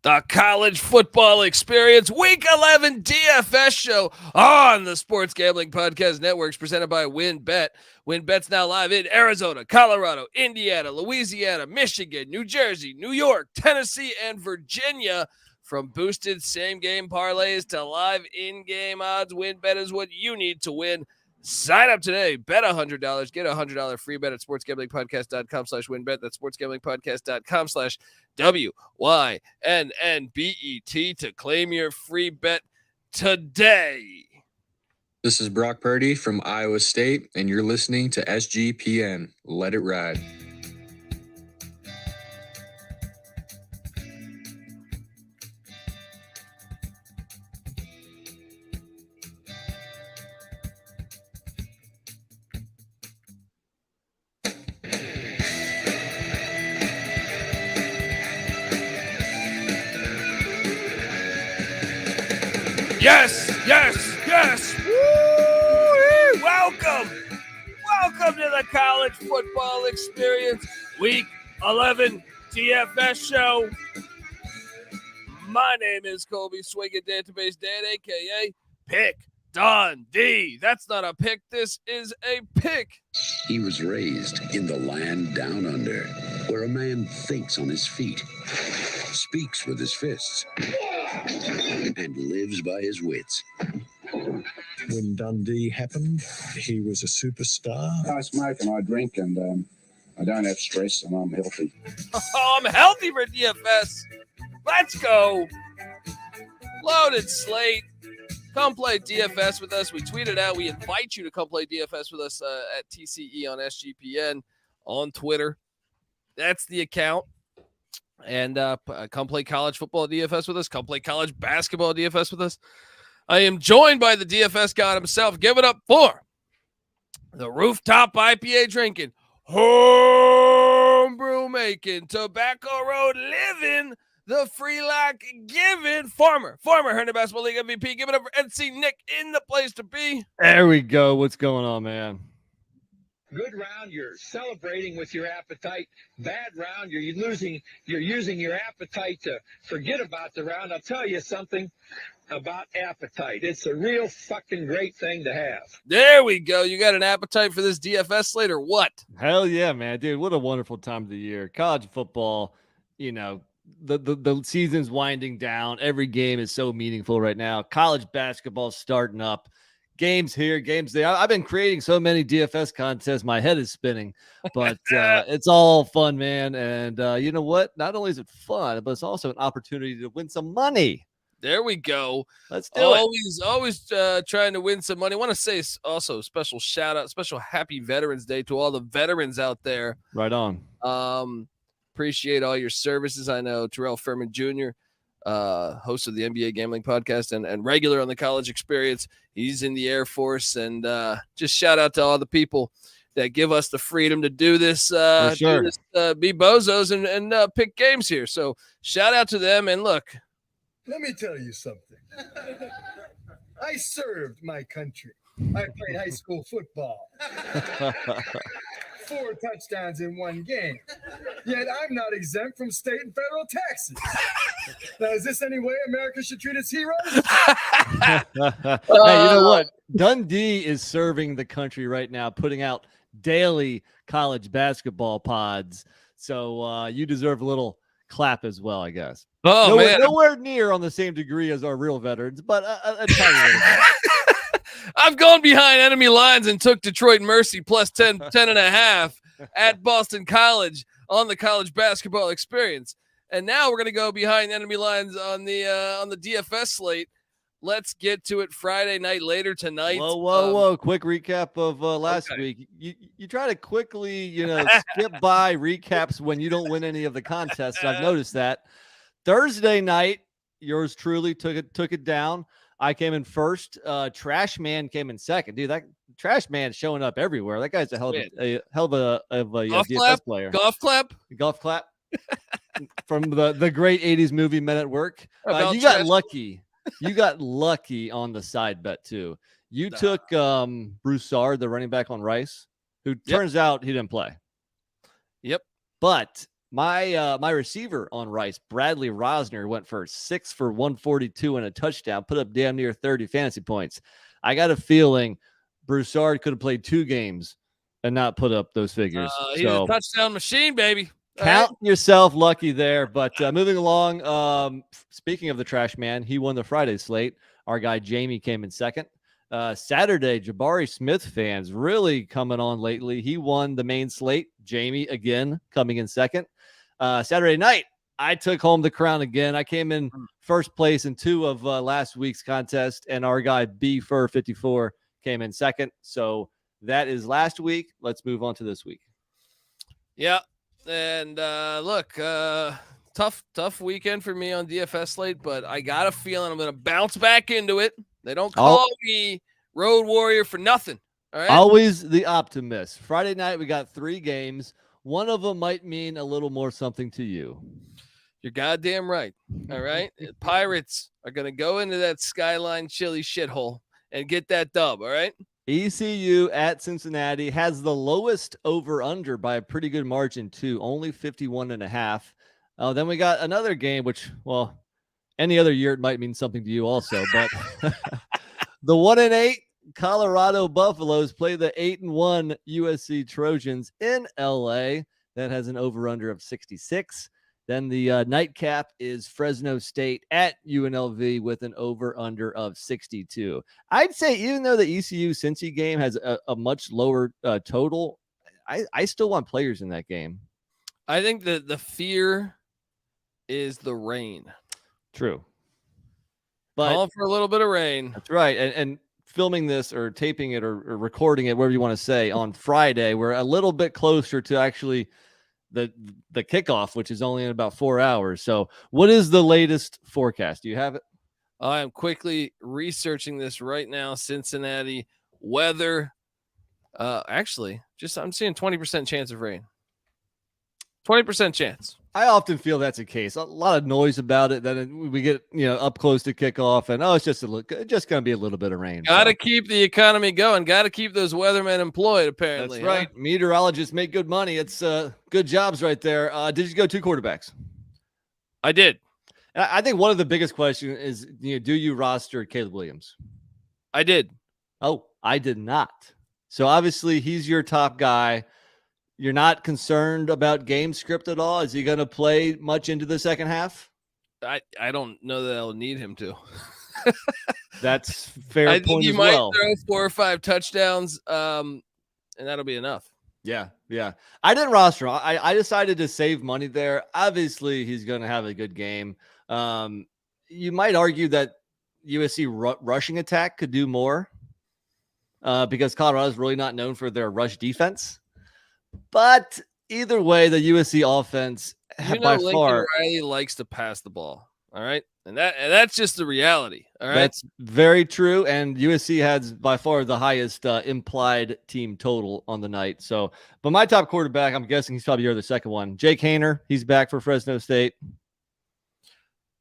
The college football experience, week 11 DFS show on the Sports Gambling Podcast Networks, presented by WynnBet. WynnBet's now live in Arizona, Colorado, Indiana, Louisiana, Michigan, New Jersey, New York, Tennessee, and Virginia. From boosted same-game parlays to live in-game odds, WynnBet is what you need to win. Sign up today. Bet $100. Get a $100 free bet at sportsgamblingpodcast.com/WynnBet. That's sportsgamblingpodcast.com/WYNNBET to claim your free bet today. This is Brock Purdy from Iowa State, and you're listening to SGPN. Let it ride. Yes, yes, yes. Woo! Welcome to the college football experience, week 11 DFS show. My name is Colby Swinging Database Dan, a.k.a. Pick Dundee. That's not a pick. This is a pick. He was raised in the land down under, where a man thinks on his feet, speaks with his fists, and lives by his wits. When Dundee happened, he was a superstar. I smoke and I drink and I don't have stress and I'm healthy. Oh, I'm healthy for DFS. Let's go. Loaded slate. Come play DFS with us. We tweeted out. We invite you to come play DFS with us at TCE on SGPN on Twitter. That's the account. And come play college football DFS with us. Come play college basketball DFS with us. I am joined by the DFS god himself. Give it up for the rooftop IPA drinking, homebrew making, tobacco road living, the free lock giving, former Herndon Basketball League MVP. Give it up for NC Nick in the place to be. There we go. What's going on, man? Good round, you're celebrating with your appetite. Bad round, you're using your appetite to forget about the round. I'll tell you something about appetite. It's a real fucking great thing to have. There we go. You got an appetite for this DFS slate or what? Hell yeah, man. Dude, what a wonderful time of the year. College football, the season's winding down. Every game is so meaningful right now. College basketball starting up. Games here, games there. I've been creating so many DFS contests. My head is spinning, but it's all fun, man. And you know what? Not only is it fun, but it's also an opportunity to win some money. There we go. Let's do it. Always trying to win some money. I want to say also special shout out, special happy Veterans Day to all the veterans out there. Right on. Appreciate all your services. I know Terrell Furman Jr., host of the NBA Gambling Podcast and regular on the college experience. He's in the Air Force, and just shout out to all the people that give us the freedom to do this, be bozos and pick games here. So shout out to them. And look, let me tell you something. I served my country. I played high school football. 4 touchdowns in one game. Yet I'm not exempt from state and federal taxes. Now, is this any way America should treat its heroes? Hey, you know what? Dundee is serving the country right now, putting out daily college basketball pods. So you deserve a little clap as well, I guess. Oh, man. Nowhere near on the same degree as our real veterans, but a tiny little bit. I've gone behind enemy lines and took Detroit Mercy plus 10 and a half at Boston College on the college basketball experience. And now we're going to go behind enemy lines on the DFS slate. Let's get to it. Friday night later tonight. Whoa. Quick recap of last week. You try to quickly, skip by recaps when you don't win any of the contests. I've noticed that. Thursday night, yours truly took it down. I came in first. Trash Man came in second. Dude, that Trash Man's showing up everywhere. That guy's a hell of a DFS player. Golf clap from the great 80s movie Men at Work. You got lucky. You got lucky on the side bet too. You took Broussard, the running back on Rice, who turns out he didn't play. Yep. But My receiver on Rice, Bradley Rosner, went for 6 for 142 and a touchdown, put up damn near 30 fantasy points. I got a feeling Broussard could have played 2 games and not put up those figures. He's a touchdown machine, baby. Count yourself lucky there. But moving along, speaking of the trash man, he won the Friday slate. Our guy Jamie came in second. Saturday, Jabari Smith fans really coming on lately. He won the main slate. Jamie again coming in second. Saturday night, I took home the crown again. I came in first place in 2 of last week's contest, and our guy B Fur 54 came in second. So that is last week. Let's move on to this week. Yeah. And look, tough weekend for me on DFS slate, but I got a feeling I'm going to bounce back into it. They don't call me Road Warrior for nothing. All right. Always the optimist. Friday night, we got 3 games. One of them might mean a little more something to you. You're goddamn right. All right. Pirates are going to go into that Skyline Chili shithole and get that dub. All right. ECU at Cincinnati has the lowest over-under by a pretty good margin, too, only 51.5. Then we got another game, which, well, any other year it might mean something to you also. But the 1-8 Colorado Buffaloes play the 8-1 USC Trojans in LA. That has an over-under of 66. Then the nightcap is Fresno State at UNLV with an over-under of 62. I'd say even though the ECU-Cincy game has a much lower total, I still want players in that game. I think that the fear is the rain. True. But calling for a little bit of rain. That's right. And filming this or taping it or recording it, whatever you want to say, on Friday, we're a little bit closer to actually the kickoff, which is only in about 4 hours. So what is the latest forecast? Do you have it? I am quickly researching this right now. Cincinnati weather. Actually, I'm seeing 20% chance of rain. 20% chance. I often feel that's the case. A lot of noise about it. Then we get up close to kickoff, and it's just going to be a little bit of rain. Got to keep the economy going. Got to keep those weathermen employed. Apparently, that's right. Huh? Meteorologists make good money. It's good jobs right there. Did you go 2 quarterbacks? I did. And I think one of the biggest questions is, do you roster Caleb Williams? I did. Oh, I did not. So obviously he's your top guy. You're not concerned about game script at all? Is he going to play much into the second half? I don't know that I'll need him to. That's fair. I think he might throw 4 or 5 touchdowns, and that'll be enough. Yeah. I didn't roster him. I decided to save money there. Obviously, he's going to have a good game. You might argue that USC rushing attack could do more because Colorado is really not known for their rush defense. But either way, the USC offense by Lincoln far Riley likes to pass the ball. All right, and that's just the reality. All right, that's very true. And USC has by far the highest implied team total on the night. So, but my top quarterback, I'm guessing he's probably the second one. Jake Haener, he's back for Fresno State.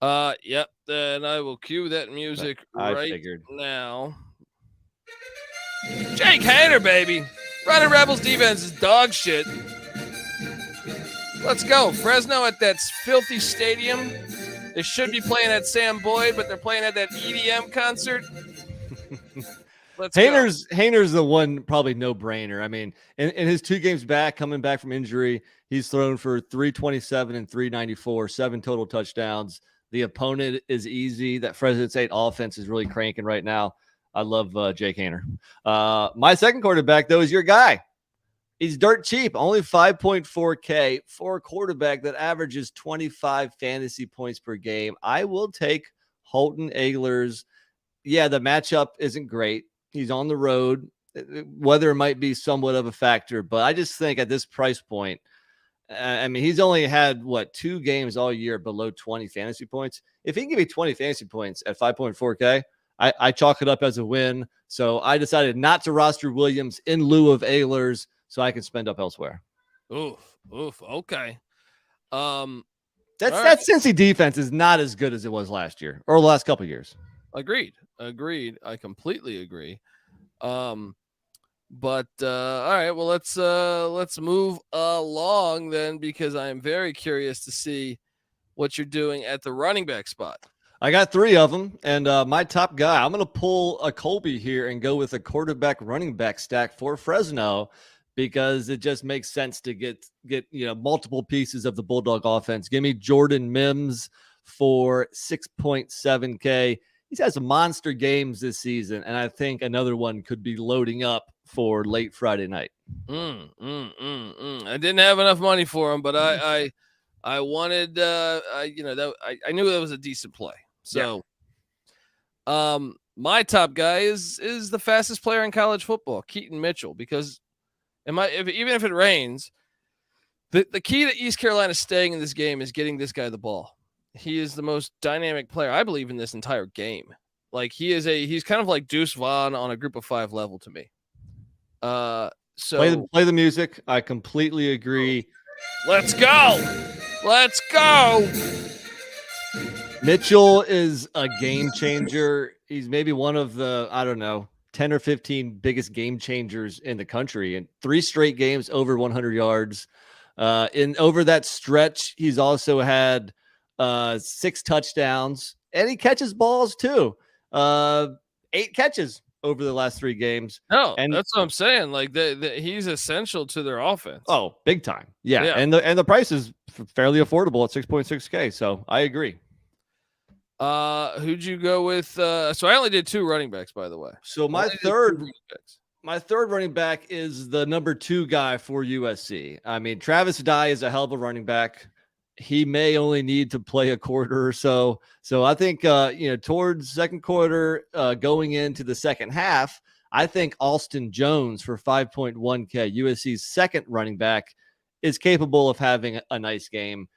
Yep. Then I will cue that music right now. Jake Haener, baby. Runnin Rebels Defense is dog shit. Let's go. Fresno at that filthy stadium. They should be playing at Sam Boyd, but they're playing at that EDM concert. Haener's the one probably no-brainer. I mean, in his 2 games back, coming back from injury, he's thrown for 327 and 394, 7 total touchdowns. The opponent is easy. That Fresno State offense is really cranking right now. I love Jake Haener. My second quarterback, though, is your guy. He's dirt cheap, only 5.4K for a quarterback that averages 25 fantasy points per game. I will take Holton Ahlers. Yeah, the matchup isn't great. He's on the road. Weather might be somewhat of a factor, but I just think at this price point, he's only had, 2 games all year below 20 fantasy points. If he can give me 20 fantasy points at 5.4K, I chalk it up as a win. So I decided not to roster Williams in lieu of Ahlers so I can spend up elsewhere. Oof. Okay. That Cincy defense is not as good as it was last year or the last couple of years. Agreed. I completely agree. But all right, well let's move along then, because I am very curious to see what you're doing at the running back spot. I got 3 of them, and my top guy, I'm going to pull a Colby here and go with a quarterback running back stack for Fresno, because it just makes sense to get multiple pieces of the Bulldog offense. Give me Jordan Mims for 6.7K. He's had some monster games this season, and I think another one could be loading up for late Friday night. I didn't have enough money for him, but I wanted I knew that was a decent play. So my top guy is the fastest player in college football, Keaton Mitchell, because even if it rains, the key to East Carolina staying in this game is getting this guy the ball. He is the most dynamic player, I believe, in this entire game. Like he's kind of like Deuce Vaughn on a group of 5 level to me. So play the music. I completely agree. Let's go. Mitchell is a game changer. He's maybe one of the, 10 or 15 biggest game changers in the country, and 3 straight games over 100 yards. Over that stretch, he's also had 6 touchdowns, and he catches balls too. 8 catches over the last 3 games. No, and that's what I'm saying. Like he's essential to their offense. Oh, big time. Yeah. And the price is fairly affordable at 6.6K. So I agree. Who'd you go with? So I only did 2 running backs, by the way. So my third running back is the number 2 guy for USC. I mean, Travis Dye is a hell of a running back. He may only need to play a quarter or so. So I think, towards second quarter, going into the second half, I think Alston Jones for 5.1K, USC's second running back, is capable of having a nice game.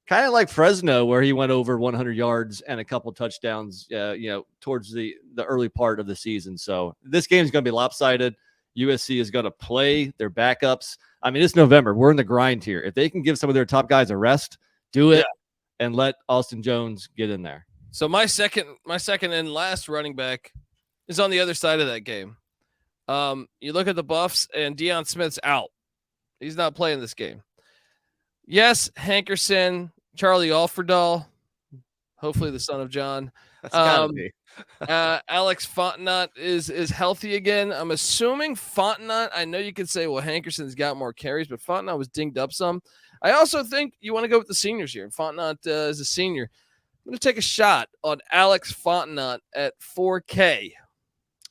Kind of like Fresno, where he went over 100 yards and a couple touchdowns, towards the early part of the season. So this game is going to be lopsided. USC is going to play their backups. I mean, it's November. We're in the grind here. If they can give some of their top guys a rest, do it, and let Alston Jones get in there. So my second and last running back is on the other side of that game. You look at the Buffs, and Deion Smith's out. He's not playing this game. Yes, Hankerson, Charlie Alfredall, hopefully the son of John. That's gotta be. Alex Fontenot is healthy again. I'm assuming Fontenot. I know you could say, well, Hankerson's got more carries, but Fontenot was dinged up some. I also think you want to go with the seniors here. Fontenot is a senior. I'm going to take a shot on Alex Fontenot at 4K.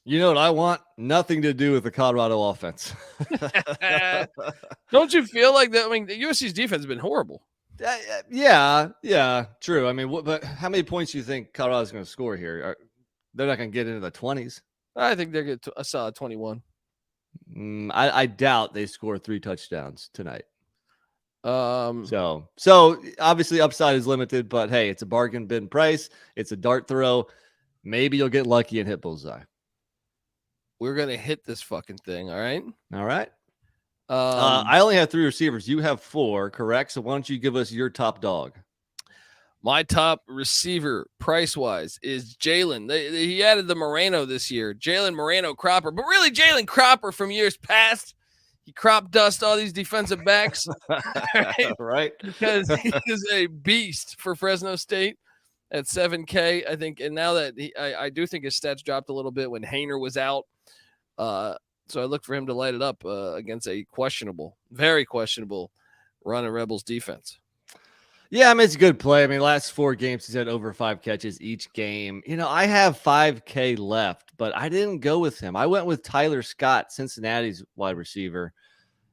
You know what I want? Nothing to do with the Colorado offense. Don't you feel like that? I mean, the USC's defense has been horrible. Yeah, true. I mean, but how many points do you think Colorado's going to score here? They're not going to get into the 20s. I think they're going to a solid 21. I doubt they score 3 touchdowns tonight. So obviously upside is limited, but hey, it's a bargain bin price. It's a dart throw. Maybe you'll get lucky and hit bullseye. We're going to hit this fucking thing. All right. I only have 3 receivers. You have 4, correct? So why don't you give us your top dog? My top receiver, price-wise, is Jalen. He added the Moreno this year. Jalen Moreno Cropper, but really Jalen Cropper from years past. He crop dust all these defensive backs. Right? Because he is a beast for Fresno State at 7K, I think. And now that I do think his stats dropped a little bit when Haener was out. So I look for him to light it up against a very questionable Runnin Rebels defense. Yeah, I mean, it's a good play. I mean, last 4 games, he's had over 5 catches each game. I have 5K left, but I didn't go with him. I went with Tyler Scott, Cincinnati's wide receiver.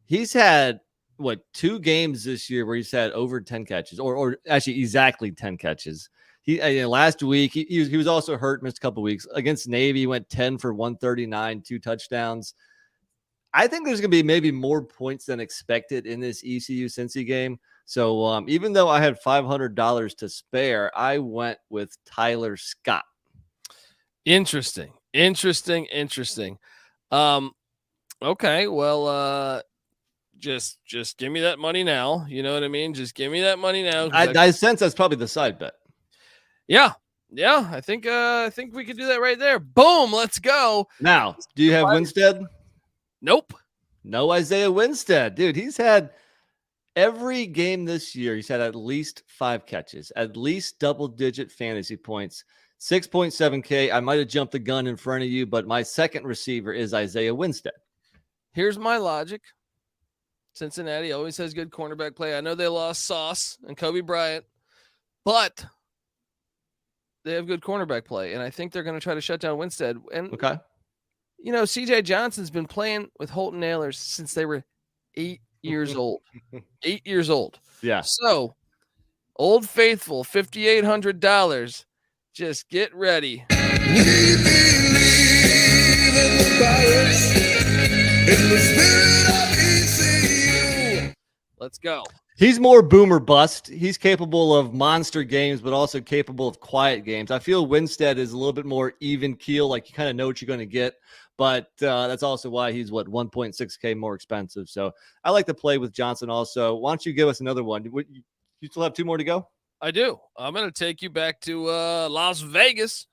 He's had, 2 games this year where he's had over 10 catches, or actually exactly 10 catches. Last week, he was also hurt, missed a couple weeks. Against Navy, he went 10 for 139, 2 touchdowns. I think there's going to be maybe more points than expected in this ECU Cincy game. So even though I had $500 to spare, I went with Tyler Scott. Interesting. Okay, well, just give me that money now. You know what I mean? Just give me that money now. I sense that's probably the side bet. Yeah. I think we could do that right there. Boom, let's go. Now, do you have Winstead? Nope. No Isaiah Winstead. Dude, he's had every game this year. He's had at least 5 catches, at least double-digit fantasy points, 6.7K. I might have jumped the gun in front of you, but my second receiver is Isaiah Winstead. Here's my logic. Cincinnati always has good cornerback play. I know they lost Sauce and Kobe Bryant, but they have good cornerback play, and I think they're going to try to shut down Winstead. And Okay. you know, CJ Johnson's been playing with Holton Ahlers since they were 8 years old. 8 years old. Yeah. So, Old Faithful, $5,800. Just get ready. Let's go. He's more boomer bust. He's capable of monster games, but also capable of quiet games. I feel Winstead is a little bit more even keel, like you kind of know what you're going to get. But that's also why he's, 1.6K more expensive. So I like to play with Johnson also. Why don't you give us another one? You still have 2 more to go? I do. I'm going to take you back to Las Vegas.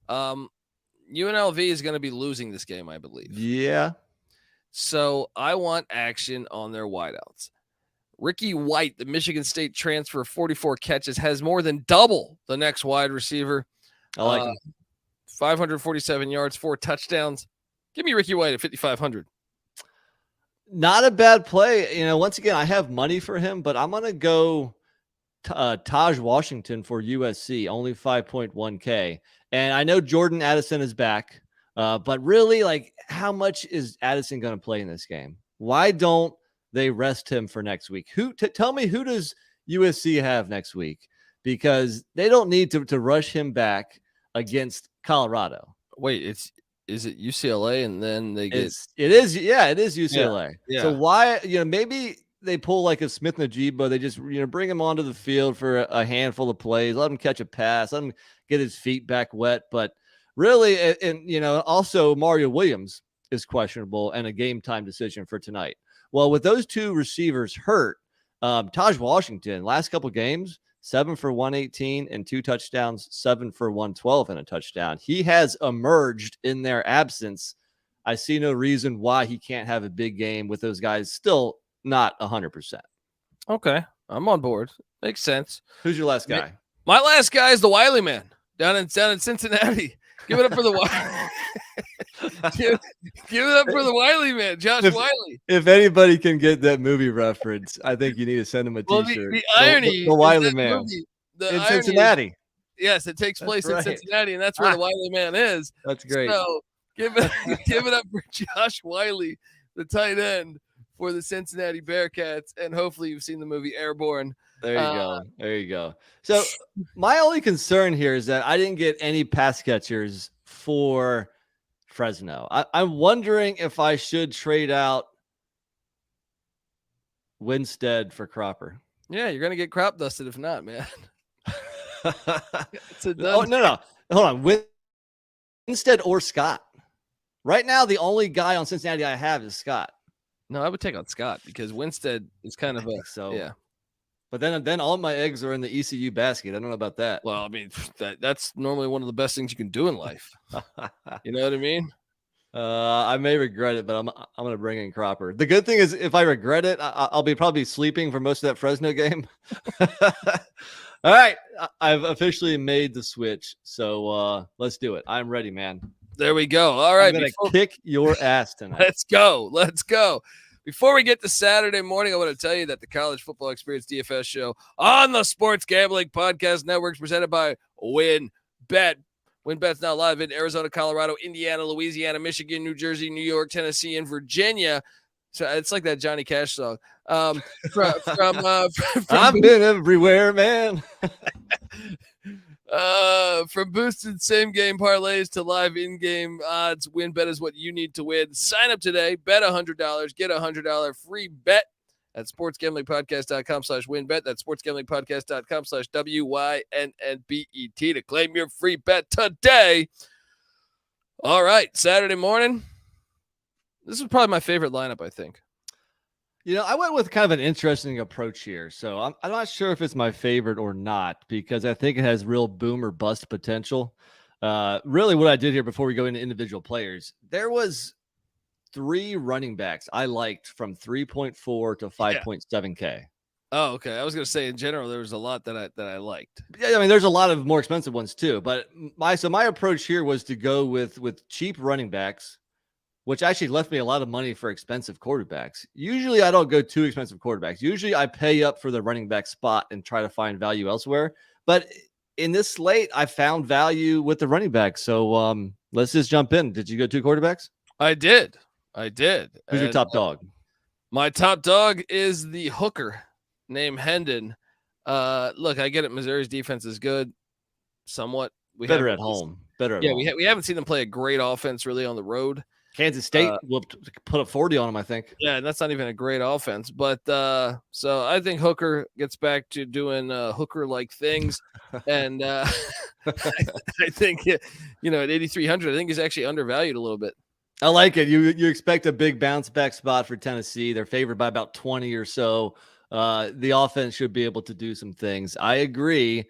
UNLV is going to be losing this game, I believe. Yeah. So I want action on their wideouts. Ricky White, the Michigan State transfer, 44 catches, has more than double the next wide receiver. I like him. 547 yards, 4 touchdowns. Give me Ricky White at 5,500. Not a bad play. You know, once again, I have money for him, but I'm going to go Taj Washington for USC, only 5.1K. And I know Jordan Addison is back, but really, how much is Addison going to play in this game? Why don't they rest him for next week? Tell me, who does USC have next week? Because they don't need to rush him back against Colorado. Wait, is it UCLA and then they get it is UCLA. Yeah. So why, maybe they pull like a Smith Najibba, they just bring him onto the field for a handful of plays, let him catch a pass, let him get his feet back wet. But really, and also Mario Williams is questionable and a game time decision for tonight. Well, with those 2 receivers hurt, Taj Washington last couple games, 7 for 118 and 2 touchdowns, 7 for 112 and a touchdown. He has emerged in their absence. I see no reason why he can't have a big game with those guys still not 100%. Okay, I'm on board. Makes sense. Who's your last guy? My last guy is the Wiley man down in Cincinnati. Give it up for the Wiley. give it up for the Wiley man, Josh Wiley. If anybody can get that movie reference, I think you need to send him a T-shirt. The irony, the Wiley man in Cincinnati. Yes, it takes place in Cincinnati, and that's where the Wiley man is. That's great. So give it up for Josh Wiley, the tight end for the Cincinnati Bearcats, and hopefully you've seen the movie Airborne. There you go. There you go. So my only concern here is that I didn't get any pass catchers for Fresno. I'm wondering if I should trade out Winstead for Cropper. Yeah, you're gonna get crop dusted if not, man. No. Hold on. Winstead or Scott. Right now, the only guy on Cincinnati I have is Scott. No, I would take on Scott because Winstead is kind of yeah. But then all my eggs are in the ECU basket. I don't know about that. Well, I mean, that's normally one of the best things you can do in life. You know what I mean? I may regret it, but I'm going to bring in Cropper. The good thing is if I regret it, I'll be probably sleeping for most of that Fresno game. All right. I've officially made the switch. So let's do it. I'm ready, man. There we go. All right. I'm going to kick your ass tonight. Let's go. Before we get to Saturday morning, I want to tell you that the College Football Experience DFS show on the Sports Gambling Podcast Network is presented by WinBet. WinBet's now live in Arizona, Colorado, Indiana, Louisiana, Michigan, New Jersey, New York, Tennessee, and Virginia. So it's like that Johnny Cash song. I've been everywhere, man. From boosted same-game parlays to live in-game odds, WinBet is what you need to win. Sign up today, bet $100, get a $100 free bet at sportsgamblingpodcast.com/winbet. That's sportsgamblingpodcast.com/WYNNBET to claim your free bet today. All right, Saturday morning. This is probably my favorite lineup, I think. I went with kind of an interesting approach here. So I'm not sure if it's my favorite or not because I think it has real boom or bust potential. Really what I did here before we go into individual players, there was 3 running backs I liked from 3.4 to 5.7K. Oh, okay. I was going to say in general, there was a lot that I liked. Yeah, I mean, there's a lot of more expensive ones too, but my approach here was to go with cheap running backs, which actually left me a lot of money for expensive quarterbacks. Usually I don't go too expensive quarterbacks. Usually I pay up for the running back spot and try to find value elsewhere. But in this slate, I found value with the running back. So let's just jump in. Did you go 2 quarterbacks? I did. Who's your top dog? My top dog is the hooker named Hendon. Look, I get it. Missouri's defense is good, somewhat. Better at home. We haven't seen them play a great offense really on the road. Kansas State will put a 40 on them, I think. Yeah, and that's not even a great offense. But so I think Hooker gets back to doing Hooker-like things. And I think, at 8,300, I think he's actually undervalued a little bit. I like it. You expect a big bounce back spot for Tennessee. They're favored by about 20 or so. The offense should be able to do some things. I agree.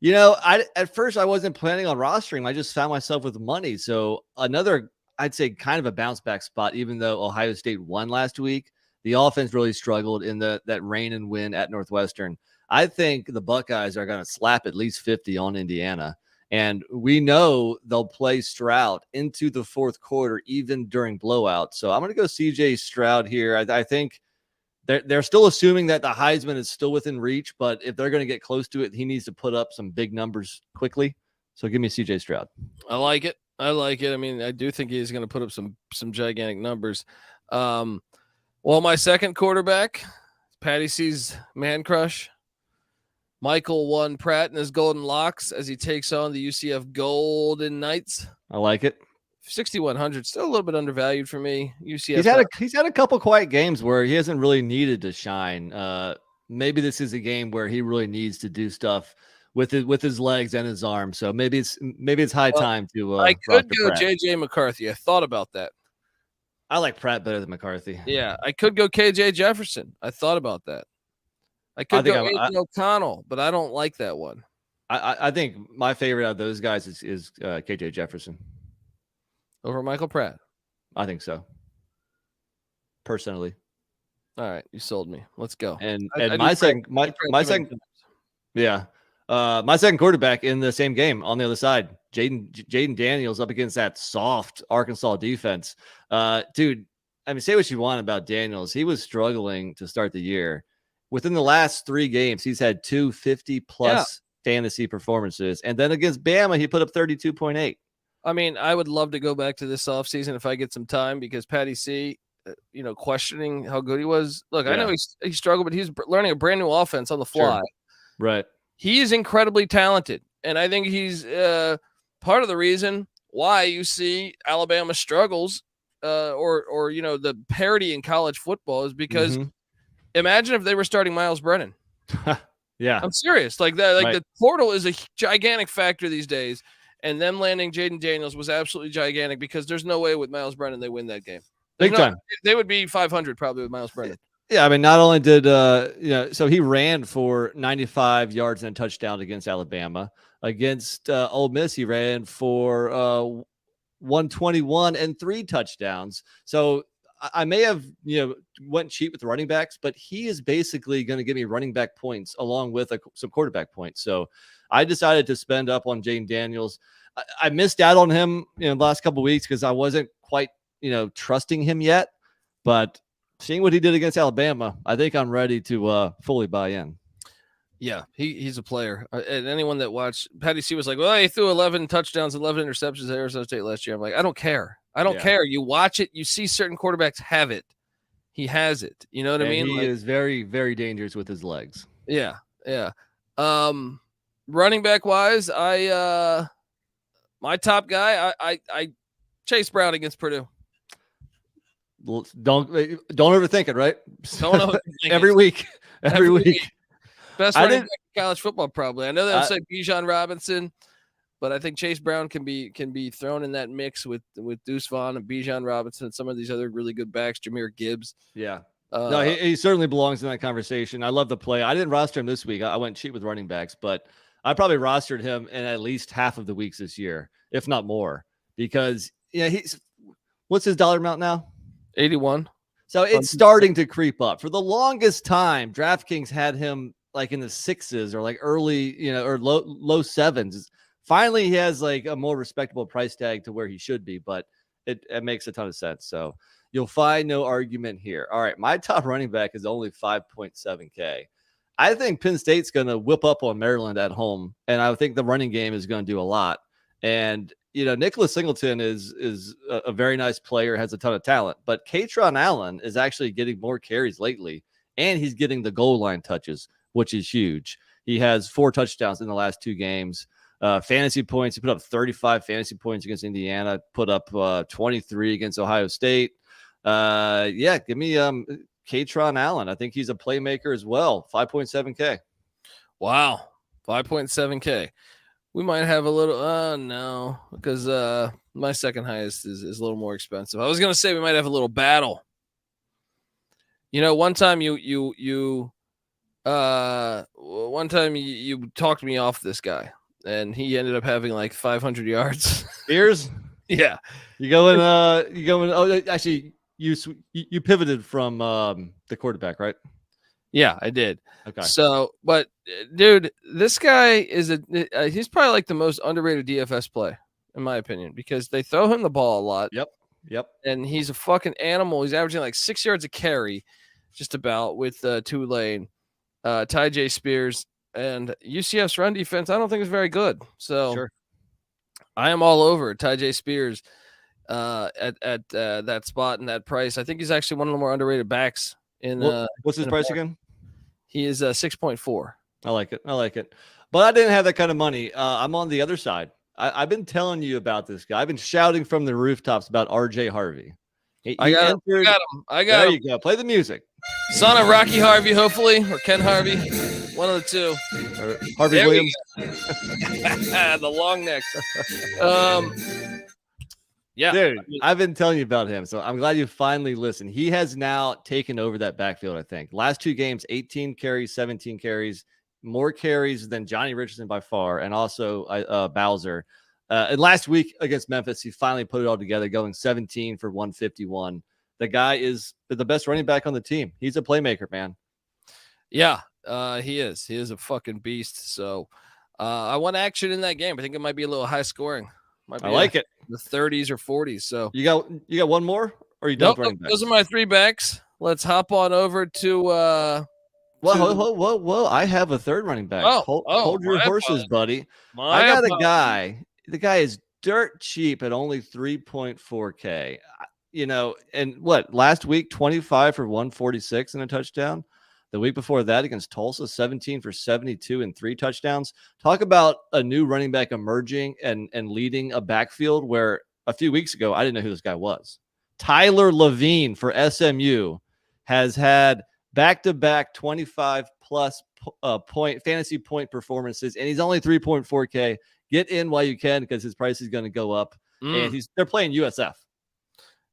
At first I wasn't planning on rostering. I just found myself with money. So another, I'd say, kind of a bounce back spot, even though Ohio State won last week. The offense really struggled in that rain and wind at Northwestern. I think the Buckeyes are going to slap at least 50 on Indiana. And we know they'll play Stroud into the fourth quarter, even during blowout. So I'm going to go CJ Stroud here. I think they're still assuming that the Heisman is still within reach, but if they're going to get close to it, he needs to put up some big numbers quickly. So give me CJ Stroud. I like it. I mean, I do think he's going to put up some gigantic numbers. Well, my second quarterback, Patty C's man crush, Michael One Pratt and his Golden Locks as he takes on the UCF Golden Knights. I like it. 6,100, still a little bit undervalued for me. UCF. He's had a couple quiet games where he hasn't really needed to shine. Maybe this is a game where he really needs to do stuff with his legs and his arms. So maybe it's high time to. I could go JJ McCarthy. I thought about that. I like Pratt better than McCarthy. Yeah, I could go KJ Jefferson. I thought about that. I could go Aiden O'Connell, but I don't like that one. I think my favorite out of those guys is KJ Jefferson over Michael Pratt. I think so. Personally. All right, you sold me. Let's go. And my second quarterback in the same game on the other side, Jaden Daniels up against that soft Arkansas defense. Dude, I mean, say what you want about Daniels. He was struggling to start the year. Within the last 3 games, he's had 250-plus fantasy performances. And then against Bama, he put up 32.8. I mean, I would love to go back to this offseason if I get some time because Patty C, questioning how good he was. Look, I know he struggled, but he's learning a brand new offense on the fly. Sure. Right. He is incredibly talented. And I think he's part of the reason why you see Alabama struggles or the parity in college football is because imagine if they were starting Miles Brennan. Yeah. I'm serious. Like that, the portal is a gigantic factor these days. And them landing Jaden Daniels was absolutely gigantic because there's no way with Miles Brennan they win that game. Big time. They would be 500 probably with Miles Brennan. Yeah, I mean, not only did so he ran for 95 yards and a touchdown against Alabama. Against Ole Miss, he ran for 121 and 3 touchdowns. So I may have went cheap with the running backs, but he is basically going to give me running back points along with some quarterback points. So I decided to spend up on Jaden Daniels. I missed out on him the last couple of weeks because I wasn't quite trusting him yet, but seeing what he did against Alabama, I think I'm ready to fully buy in. Yeah, he's a player. And anyone that watched, Patty C was like, well, he threw 11 touchdowns, 11 interceptions at Arizona State last year. I'm like, I don't care. I don't care. You watch it. You see certain quarterbacks have it. He has it. You know what I mean? He is very, very dangerous with his legs. Yeah, yeah. Running back wise, my top guy, I Chase Brown against Purdue. Don't overthink it, right? Don't overthink every week. Every week. Best running back in college football, probably. I know they'll say Bijan Robinson, but I think Chase Brown can be thrown in that mix with Deuce Vaughn and Bijan Robinson and some of these other really good backs, Jahmyr Gibbs. Yeah. No, he certainly belongs in that conversation. I love the play. I didn't roster him this week. I went cheap with running backs, but I probably rostered him in at least half of the weeks this year, if not more, because he's what's his dollar amount now? 81. So it's starting to creep up. For the longest time, DraftKings had him like in the 6s or like early, or low 7s. Finally, he has like a more respectable price tag to where he should be, but it makes a ton of sense. So you'll find no argument here. All right, my top running back is only 5.7K. I think Penn State's going to whip up on Maryland at home, and I think the running game is going to do a lot. And Nicholas Singleton is a very nice player, has a ton of talent, but Katron Allen is actually getting more carries lately, and he's getting the goal line touches, which is huge. He has 4 touchdowns in the last 2 games. Fantasy points, he put up 35 fantasy points against Indiana, put up 23 against Ohio State. Give me Katron Allen. I think he's a playmaker as well. 5.7K. Wow, 5.7K. We might have a little. No, because my second highest is a little more expensive. I was gonna say we might have a little battle. One time you talked me off this guy, and he ended up having like 500 yards. Spears? Yeah. You going? Oh, actually, you pivoted from the quarterback, right? Yeah, I did. Okay. So, but dude, this guy is he's probably like the most underrated DFS play, in my opinion, because they throw him the ball a lot. Yep. And he's a fucking animal. He's averaging like 6 yards a carry, just about, with Tulane, Ty J. Spears, and UCF's run defense. I don't think is very good. So sure. I am all over Ty J. Spears at that spot and that price. I think he's actually one of the more underrated backs. What's his price again? He is 6.4. I like it. But I didn't have that kind of money. I'm on the other side. I've been telling you about this guy. I've been shouting from the rooftops about RJ Harvey. I got him. There you go. Play the music. Son of Rocky Harvey, hopefully, or Ken Harvey. One of the two. Or Harvey Williams. The long neck. Yeah. Dude, I've been telling you about him, so I'm glad you finally listened. He has now taken over that backfield, I think. Last 2 games, 18 carries, 17 carries, more carries than Johnny Richardson by far, and also Bowser. And last week against Memphis, he finally put it all together, going 17 for 151. The guy is the best running back on the team. He's a playmaker, man. Yeah, he is. He is a fucking beast. So I want action in that game. I think it might be a little high scoring. I like it. The 30s or 40s. So you got one more, or you done running back? Those are my 3 backs. Let's hop on over to Whoa! I have a third running back. Hold your horses, buddy. I got a guy. The guy is dirt cheap at only 3.4K. And last week 25 for 146 and a touchdown. The week before that against Tulsa, 17 for 72 and 3 touchdowns. Talk about a new running back emerging and leading a backfield where a few weeks ago, I didn't know who this guy was. Tyler Levine for SMU has had back-to-back 25-plus fantasy point performances, and he's only 3.4K. Get in while you can because his price is going to go up. And they're playing USF.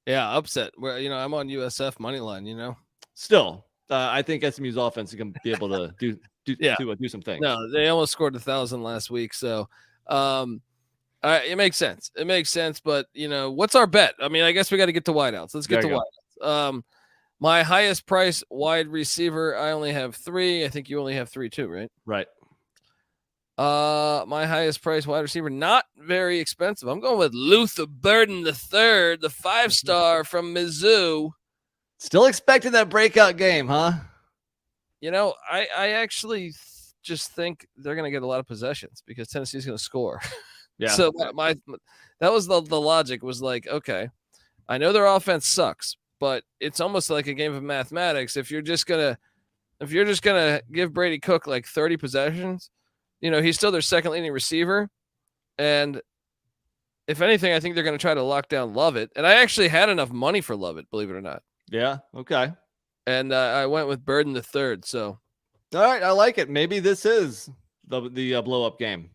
Yeah, upset. Where I'm on USF money line. Still. I think SMU's offense is going to be able to do some things. No, they almost scored 1,000 last week. So it makes sense. It makes sense. But, what's our bet? I mean, I guess we got to get to wideouts. Let's get to wideouts. My highest price wide receiver, I only have 3. I think you only have 3 too, right? Right. My highest price wide receiver, not very expensive. I'm going with Luther Burden III, the 5-star from Mizzou. Still expecting that breakout game, huh? I actually just think they're going to get a lot of possessions because Tennessee's going to score. Yeah. So that was the logic was like, okay, I know their offense sucks, but it's almost like a game of mathematics. If you're just gonna give Brady Cook like 30 possessions, he's still their second leading receiver, and if anything, I think they're going to try to lock down Lovett. And I actually had enough money for Lovett, believe it or not. Yeah. Okay. And I went with Burden III. So, all right, I like it. Maybe this is the blow up game.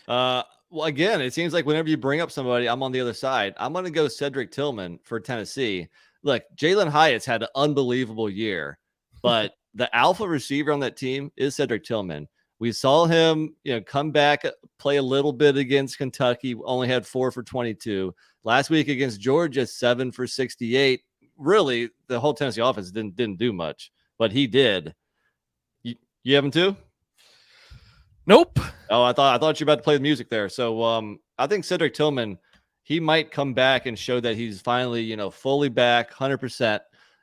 Well, again, it seems like whenever you bring up somebody, I'm on the other side. I'm going to go Cedric Tillman for Tennessee. Look, Jalen Hyatt's had an unbelievable year, but the alpha receiver on that team is Cedric Tillman. We saw him, come back, play a little bit against Kentucky. Only had 4 for 22. Last week against Georgia, 7 for 68. really the whole Tennessee offense didn't do much, but he did. You have him too? Nope. Oh, I thought you were about to play the music there. So I think Cedric Tillman, he might come back and show that he's finally, fully back 100%.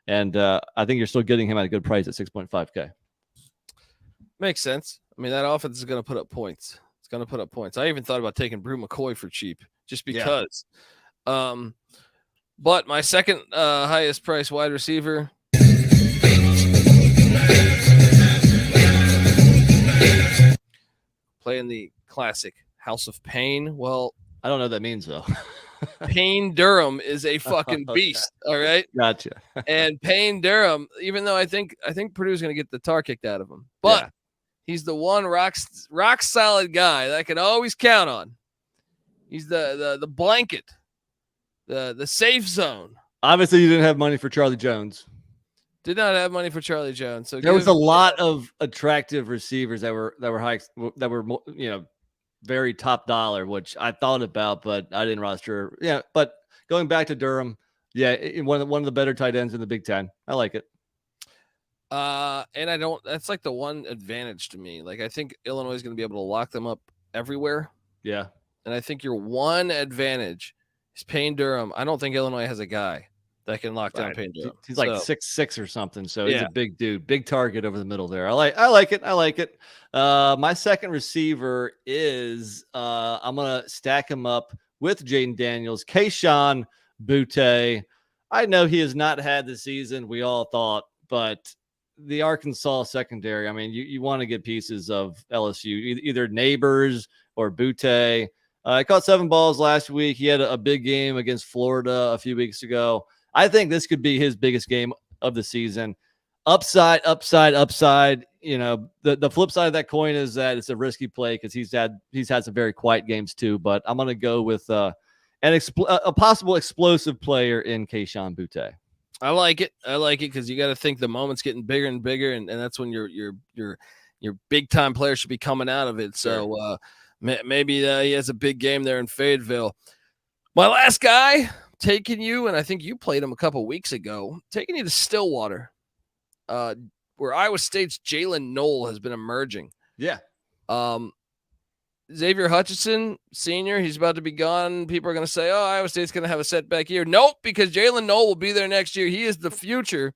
And I think you're still getting him at a good price at 6.5K. Makes sense. I mean, that offense is going to put up points. It's going to put up points. I even thought about taking Brew McCoy for cheap just because. Yeah. But my second highest price wide receiver. Playing the classic House of Pain. Well, I don't know what that means, though. Payne Durham is a fucking beast. All right. Gotcha. And Payne Durham, even though I think Purdue's going to get the tar kicked out of him, but he's the one rock solid guy that I can always count on. He's the blanket, the safe zone. Obviously, you didn't have money for Charlie Jones. Did not have money for Charlie Jones. So there was a lot of attractive receivers that were high, that were very top dollar, which I thought about, but I didn't roster. Yeah, but going back to Durham, one of the better tight ends in the Big Ten. I like it. And I don't. That's like the one advantage to me. Like I think Illinois is going to be able to lock them up everywhere. Yeah, and I think your one advantage is Payne Durham. I don't think Illinois has a guy that can lock down Payne Durham. He's like 6'6" or something, so he's a big dude, big target over the middle there. I like it. My second receiver is I'm gonna stack him up with Jaden Daniels, Kayshon Boutte. I know he has not had the season we all thought, but the Arkansas secondary, I mean, you want to get pieces of LSU, either Neighbors or Boutte. I caught 7 balls last week. He had a big game against Florida a few weeks ago. I think this could be his biggest game of the season. Upside. The flip side of that coin is that it's a risky play because he's had some very quiet games too. But I'm going to go with a possible explosive player in Kayshon Boutte. I like it because you got to think the moment's getting bigger and bigger, and that's when your big time player should be coming out of it. So maybe he has a big game there in Fayetteville. My last guy. Taking you, and I think you played him a couple weeks ago, taking you to Stillwater, where Iowa State's Jalen Knoll has been emerging. Yeah. Xavier Hutchinson, senior, he's about to be gone. People are going to say, oh, Iowa State's going to have a setback year. Nope, because Jalen Knoll will be there next year. He is the future.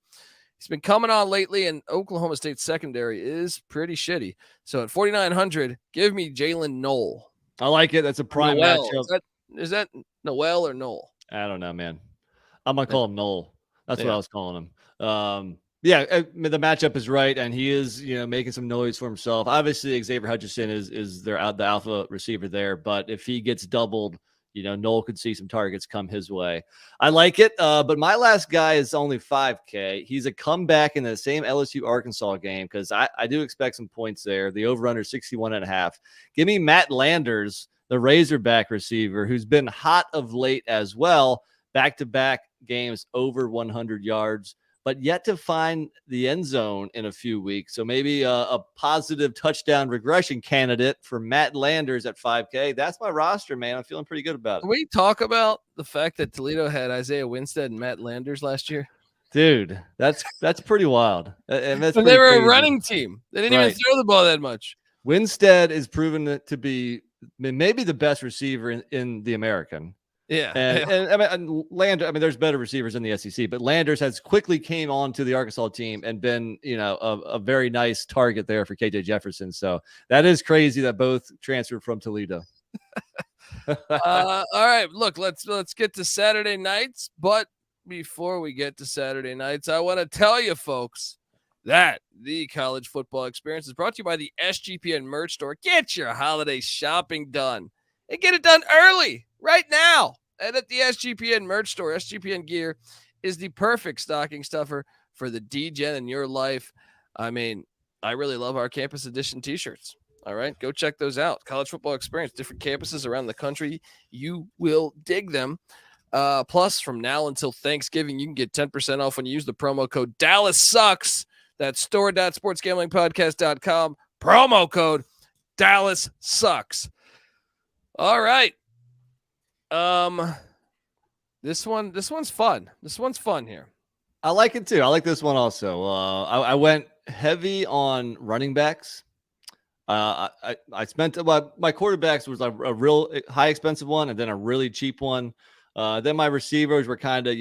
He's been coming on lately, and Oklahoma State's secondary is pretty shitty. So at 4,900, give me Jalen Knoll. I like it. That's a prime matchup. Is that Noel or Knoll? I don't know, man. I'm going to call him Knoll. That's what I was calling him. The matchup is right, and he is, making some noise for himself. Obviously, Xavier Hutchinson is the alpha receiver there, but if he gets doubled, Knoll could see some targets come his way. I like it, but my last guy is only 5K. He's a comeback in the same LSU-Arkansas game because I do expect some points there. The over-under 61.5. Give me Matt Landers, the Razorback receiver, who's been hot of late as well, back-to-back games over 100 yards, but yet to find the end zone in a few weeks. So maybe a positive touchdown regression candidate for Matt Landers at 5K. That's my roster, man. I'm feeling pretty good about it. Can we talk about the fact that Toledo had Isaiah Winstead and Matt Landers last year? Dude, that's pretty wild. And that's they were a running team. They didn't even throw the ball that much. Winstead is proven to be maybe the best receiver in the American. Yeah. And Landers, there's better receivers in the SEC, but Landers has quickly came on to the Arkansas team and been, a very nice target there for KJ Jefferson. So that is crazy that both transferred from Toledo. All right, look, let's get to Saturday nights. But before we get to Saturday nights, I want to tell you folks that the college football experience is brought to you by the SGPN merch store. Get your holiday shopping done and get it done early right now. And at the SGPN merch store, SGPN gear is the perfect stocking stuffer for the D-Gen in your life. I really love our campus edition t-shirts. All right, go check those out. College football experience, different campuses around the country. You will dig them. Plus, from now until Thanksgiving, you can get 10% off when you use the promo code Dallas Sucks. That's store.sportsgamblingpodcast.com. Promo code Dallas Sucks. All right. This one's fun. This one's fun here. I like it too. I like this one also. I went heavy on running backs. I spent my quarterbacks was a real high expensive one and then a really cheap one. Then my receivers were kind of,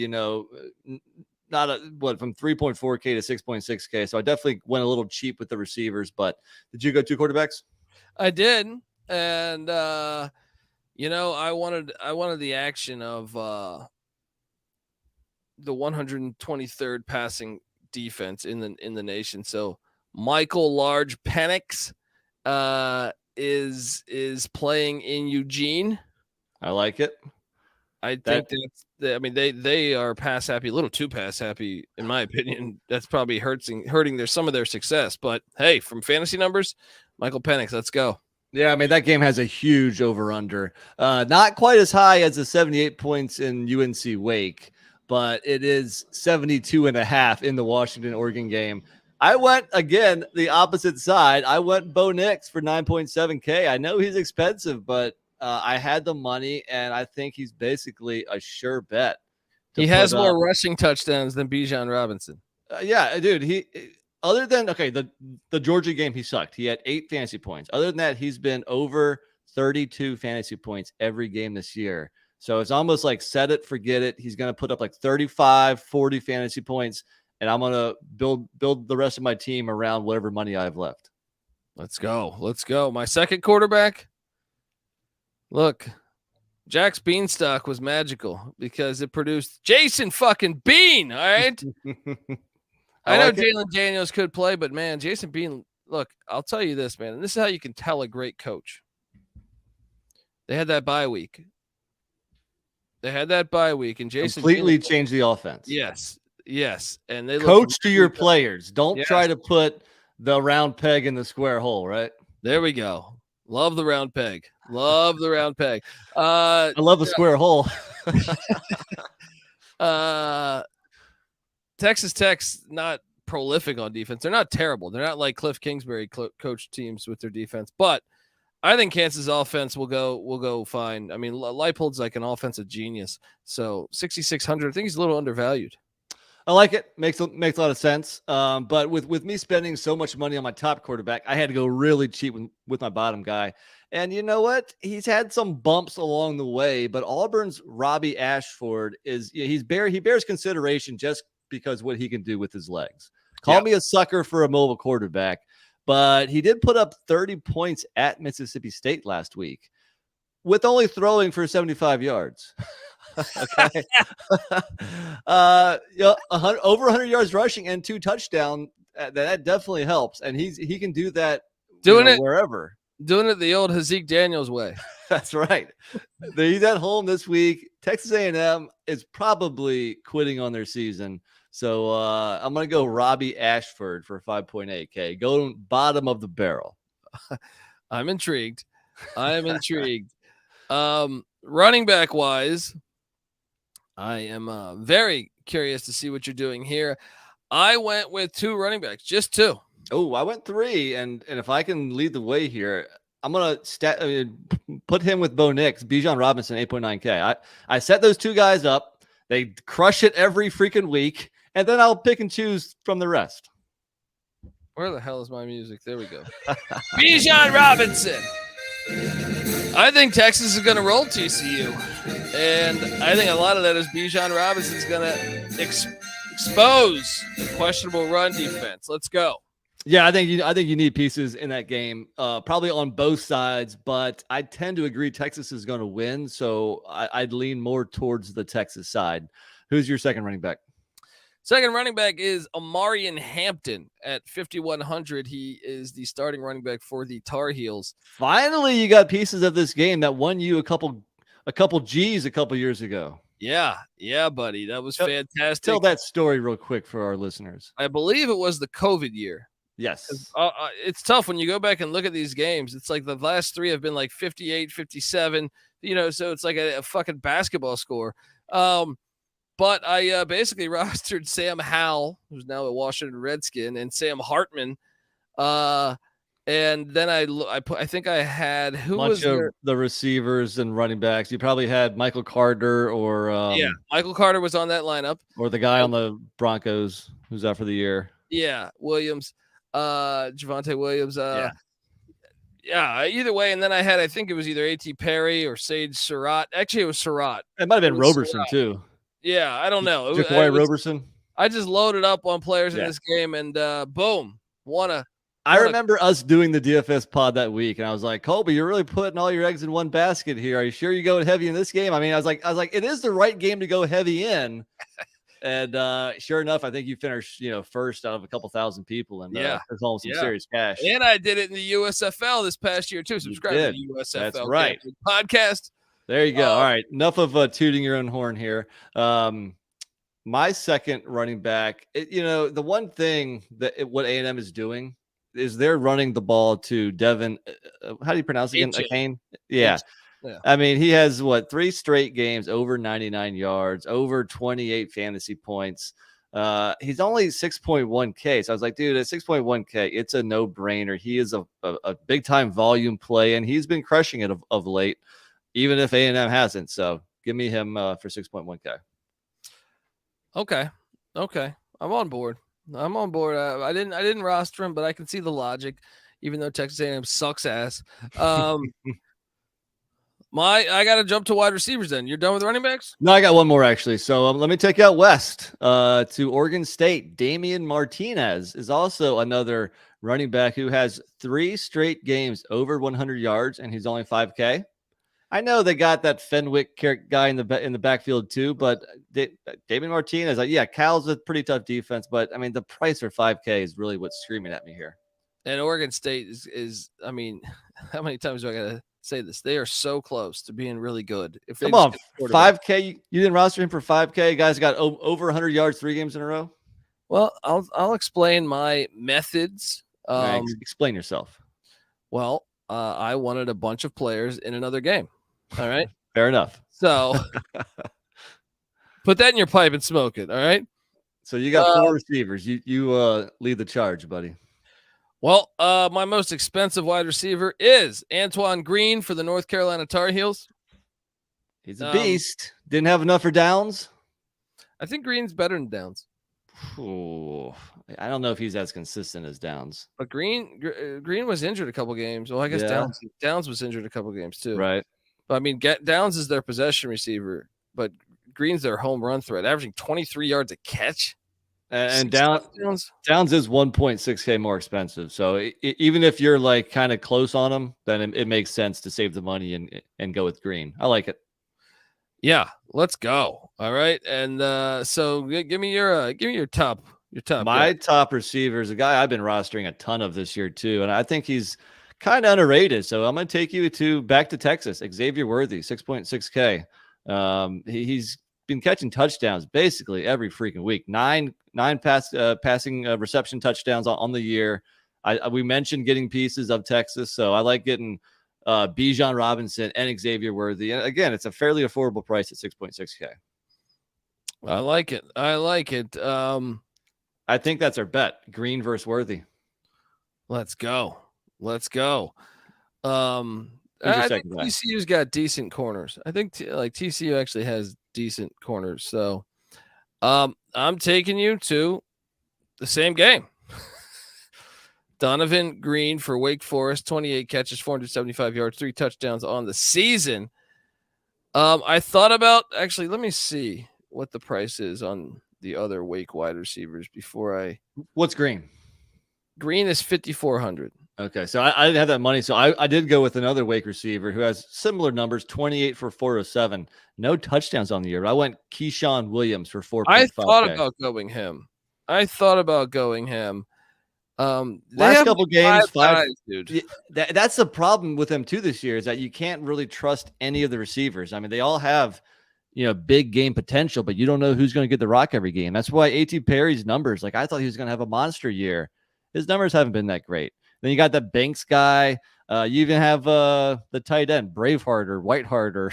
not from 3.4K to 6.6K. So I definitely went a little cheap with the receivers, but did you go 2 quarterbacks? I did. And, I wanted the action of the 123rd passing defense in the nation. So Michael Penix is playing in Eugene. I like it. I think they are pass happy, a little too pass happy, in my opinion. That's probably hurting some of their success. But hey, from fantasy numbers, Michael Penix, let's go. Yeah, that game has a huge over-under. Not quite as high as the 78 points in UNC Wake, but it is 72.5 in the Washington-Oregon game. I went, again, the opposite side. I went Bo Nix for 9.7K. I know he's expensive, but I had the money, and I think he's basically a sure bet. He has more rushing touchdowns than Bijan Robinson. Yeah, dude, other than, the Georgia game, he sucked. He had 8 fantasy points. Other than that, he's been over 32 fantasy points every game this year. So it's almost like set it, forget it. He's going to put up like 35, 40 fantasy points, and I'm going to build the rest of my team around whatever money I have left. Let's go. My second quarterback. Look, Jack's Beanstalk was magical because it produced Jason fucking Bean, all right? I know Jalen Daniels could play, but, man, Jason Bean, look, I'll tell you this, man, and this is how you can tell a great coach. They had that bye week. And Jason completely changed the offense. Yes. And they coach to your players. Don't try to put the round peg in the square hole, right? There we go. Love the round peg. I love the square hole. Texas Tech's not prolific on defense. They're not terrible. They're not like Cliff Kingsbury coach teams with their defense, but I think Kansas offense will go fine. I mean, Leipold's like an offensive genius. So 6,600, I think he's a little undervalued. I like it. Makes a lot of sense. But with me spending so much money on my top quarterback, I had to go really cheap with my bottom guy. And you know what? He's had some bumps along the way, but Auburn's Robbie Ashford he bears consideration just because what he can do with his legs. Call me a sucker for a mobile quarterback, but he did put up 30 points at Mississippi State last week with only throwing for 75 yards. Okay. Over 100 yards rushing and 2 touchdowns. That definitely helps. And he can do that wherever. Doing it the old Hazik Daniels way. That's right. He's at home this week. Texas A&M is probably quitting on their season. So I'm going to go Robbie Ashford for 5.8K. Go bottom of the barrel. I'm intrigued. Running back wise, I am very curious to see what you're doing here. I went with 2 running backs, just 2. Oh, I went 3, and if I can lead the way here, I'm gonna put him with Bo Nix, Bijan Robinson, 8.9K. I set those 2 guys up. They crush it every freaking week, and then I'll pick and choose from the rest. Where the hell is my music? There we go. Bijan Robinson. I think Texas is going to roll TCU, and I think a lot of that is Bijan Robinson's going to expose questionable run defense. Let's go. Yeah, I think you need pieces in that game, probably on both sides, but I tend to agree Texas is going to win, so I'd lean more towards the Texas side. Who's your second running back? Second running back is Amarian Hampton at 5,100. He is the starting running back for the Tar Heels. Finally, you got pieces of this game that won you a couple G's a couple years ago. Yeah, buddy. That was fantastic. Tell that story real quick for our listeners. I believe it was the COVID year. Yes. It's tough when you go back and look at these games. It's like the last 3 have been like 58, 57, so it's like a fucking basketball score. But I basically rostered Sam Howell, who's now a Washington Redskin, and Sam Hartman And then I think I had who Bunch was of there? the receivers and running backs. You probably had Michael Carter or Yeah, Michael Carter was on that lineup. or the guy on the Broncos who's out for the year. Yeah, Williams, Javonte Williams. Yeah. Either way. And then I think it was either A.T. Perry or Sage Surratt. Actually, it was Surratt. It might have been It was Roberson too. Yeah, I don't know. Roberson. I just loaded up on players in this game, and boom, I remember us doing the DFS pod that week, and I was like, Colby, you're really putting all your eggs in one basket here. Are you sure you're going heavy in this game? I mean, I was like, it is the right game to go heavy in. And sure enough, I think you finished, first out of a couple thousand people, and there's home some serious cash. And I did it in the USFL this past year too. Subscribe to the USFL That's right. podcast. There you go. All right, enough of tooting your own horn here. My second running back, the one thing what A&M is doing is they're running the ball to Devin. How do you pronounce it again? Kane? Yeah. Yeah. I mean, he has 3 straight games over 99 yards, over 28 fantasy points. He's only 6.1K. So I was like, dude, at 6.1K, it's a no-brainer. He is a big-time volume play, and he's been crushing it of late, even if A&M hasn't. So give me him for 6.1K. Okay. I'm on board. I didn't roster him, but I can see the logic, even though Texas A&M sucks ass. I got to jump to wide receivers then. You're done with running backs? No, I got one more actually. So let me take you out west to Oregon State. Damian Martinez is also another running back who has 3 straight games over 100 yards, and he's only 5K. I know they got that Fenwick guy in the backfield too, but Damian Martinez, Cal's a pretty tough defense, but I mean the price for 5K is really what's screaming at me here. And Oregon State is I mean, how many times do I gotta say this? They are so close to being really good. If Come on, 5K, you didn't roster him for 5K. Guys got over 100 yards 3 games in a row. Well, I'll explain my methods. Explain yourself. Well, I wanted a bunch of players in another game. All right. Fair enough. So put that in your pipe and smoke it. All right. So you got 4 receivers. You lead the charge, buddy. Well, my most expensive wide receiver is Antoine Green for the North Carolina Tar Heels. He's a beast. Didn't have enough for Downs. I think Green's better than Downs. Ooh, I don't know if he's as consistent as Downs. But Green was injured a couple games. Well, I guess Downs was injured a couple games too. Right. But I mean, Downs is their possession receiver, but Green's their home run threat, averaging 23 yards a catch. And Downs is 1.6K more expensive. So even if you're like kind of close on him, then it makes sense to save the money and go with Green. I like it. Yeah, let's go. All right, and so give me your top. My top receiver is a guy I've been rostering a ton of this year too, and I think he's kind of underrated. So I'm going to take you back to Texas. Xavier Worthy, 6.6K. He's been catching touchdowns basically every freaking week. 9 passing reception touchdowns on the year. We mentioned getting pieces of Texas, so I like getting Bijan Robinson and Xavier Worthy. And again, it's a fairly affordable price at 6.6K. I like it. I think that's our bet. Green versus Worthy. Let's go. I think TCU's got decent corners. I think TCU actually has decent corners. So I'm taking you to the same game. Donovan Green for Wake Forest, 28 catches, 475 yards, 3 touchdowns on the season. I thought about actually, let me see what the price is on the other Wake wide receivers before What's Green? Green is 5,400. Okay, so I didn't have that money, so I did go with another Wake receiver who has similar numbers, 28 for 407. No touchdowns on the year, but I went Keyshawn Williams for 4.5. I thought about going him. Last couple games, 5 guys, dude. That's the problem with them too this year is that you can't really trust any of the receivers. I mean, they all have big game potential, but you don't know who's going to get the rock every game. That's why A.T. Perry's numbers, I thought he was going to have a monster year. His numbers haven't been that great. Then you got that Banks guy. You even have the tight end, Braveheart or Whiteheart or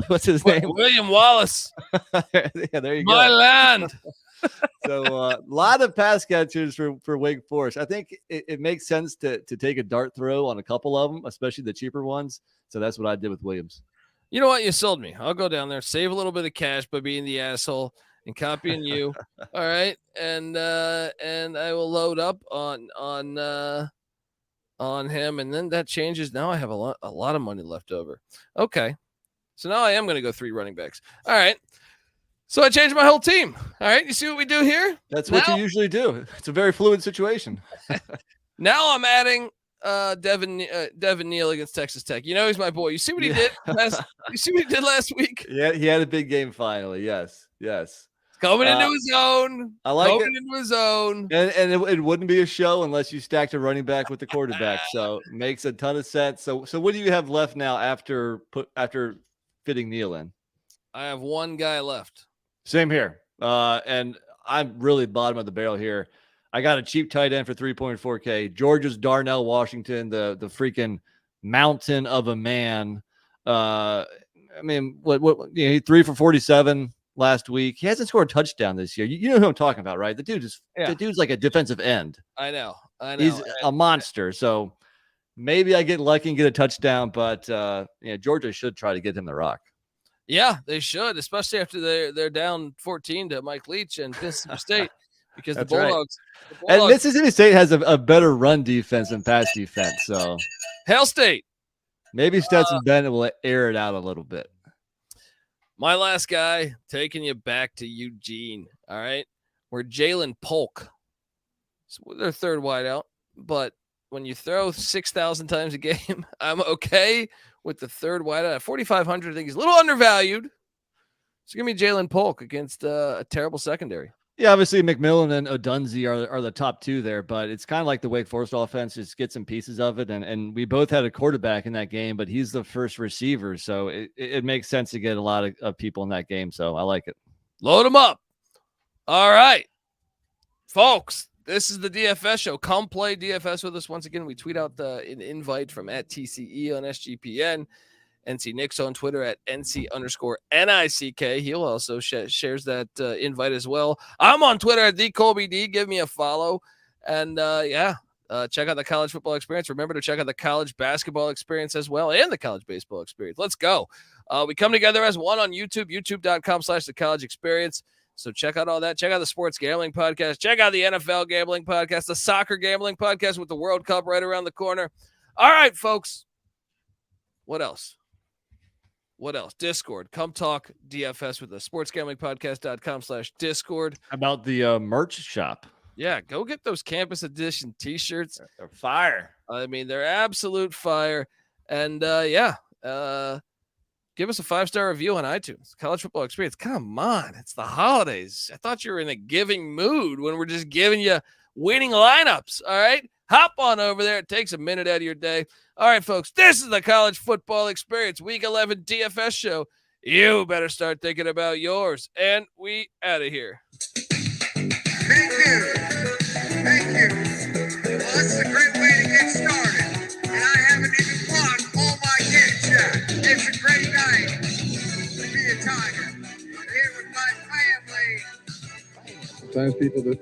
what's his name? William Wallace. Yeah, there you My go. land. So a lot of pass catchers for Wake Forest. I think it makes sense to take a dart throw on a couple of them, especially the cheaper ones. So that's what I did with Williams. You know what? You sold me. I'll go down there, save a little bit of cash by being the asshole and copying you. All right. And I will load up on him. And then that changes. Now I have a lot of money left over. Okay. So now I am going to go 3 running backs. All right. So I changed my whole team. All right. You see what we do here? That's what you usually do. It's a very fluid situation. Now I'm adding Devin Neal against Texas Tech. You know he's my boy. You see what he did last week? Yeah, he had a big game finally. Yes. Coming into his own. I like it. Coming into his own. And it wouldn't be a show unless you stacked a running back with the quarterback. So it makes a ton of sense. So what do you have left now after fitting Neal in? I have one guy left. Same here. And I'm really bottom of the barrel here. I got a cheap tight end for 3.4K. Georgia's Darnell Washington, the freaking mountain of a man. I mean, he 3 for 47 last week. He hasn't scored a touchdown this year. You know who I'm talking about, right? The dude's like a defensive end. I know. He's a monster. So maybe I get lucky and get a touchdown, but Georgia should try to get him the rock. Yeah, they should, especially after they're down 14 to Mike Leach and Mississippi State, because the Bulldogs. Right. And Mississippi State has a better run defense than pass defense. So Hail State. Maybe Stetson Bennett will air it out a little bit. My last guy, taking you back to Eugene. All right, we're Jalen Polk. So they're third wideout, but when you throw 6,000 times a game, I'm okay with the third wideout at 4,500. I think he's a little undervalued. So give me Jalen Polk against a terrible secondary. Yeah, obviously McMillan and Odunze are the top 2 there, but it's kind of like the Wake Forest offense. Just get some pieces of it, and we both had a quarterback in that game, but he's the first receiver, so it makes sense to get a lot of people in that game, so I like it. Load them up. All right, folks, this is the DFS show. Come play DFS with us. Once again, we tweet out an invite from @TCE on SGPN. NC Nick's on Twitter at NC_NICK. He'll also shares that invite as well. I'm on Twitter at TheColbyD. Give me a follow. And check out the college football experience. Remember to check out the college basketball experience as well and the college baseball experience. Let's go. We come together as one on YouTube, youtube.com/the college experience. So check out all that. Check out the sports gambling podcast. Check out the NFL gambling podcast, the soccer gambling podcast with the World Cup right around the corner. All right, folks. What else? Discord. Come talk DFS with us. sportsgamblingpodcast.com/Discord. About the merch shop. Yeah, go get those campus edition t-shirts. They're fire. I mean, they're absolute fire. And give us a 5-star review on iTunes. College football experience. Come on. It's the holidays. I thought you were in a giving mood when we're just giving you winning lineups. All right. Hop on over there. It takes a minute out of your day. All right, folks, this is the College Football Experience Week 11 DFS show. You better start thinking about yours. And we out of here. Thank you. Well, this is a great way to get started. And I haven't even won all my kids yet. It's a great night to be a Tiger. Here with my family. Sometimes people that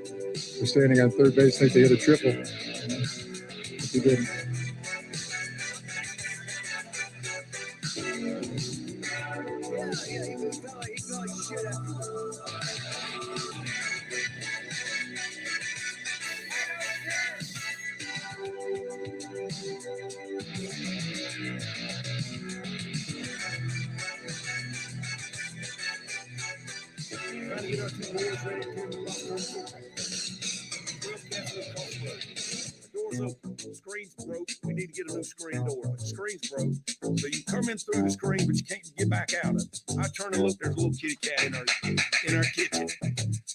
are standing on third base think they hit a triple. But they didn't. Doors open. Screen's broke. We need to get a new screen door. But the screen's broke. So you come in through the screen, but you can't get back out of it. I turn and look, there's a little kitty cat in our kitchen.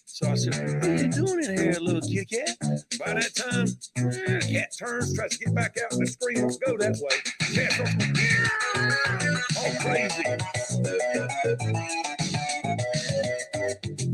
So I said, what are you doing in here, little kitty cat? By that time, the cat turns, tries to get back out, and the screen won't go that way. The cat starts going, all crazy.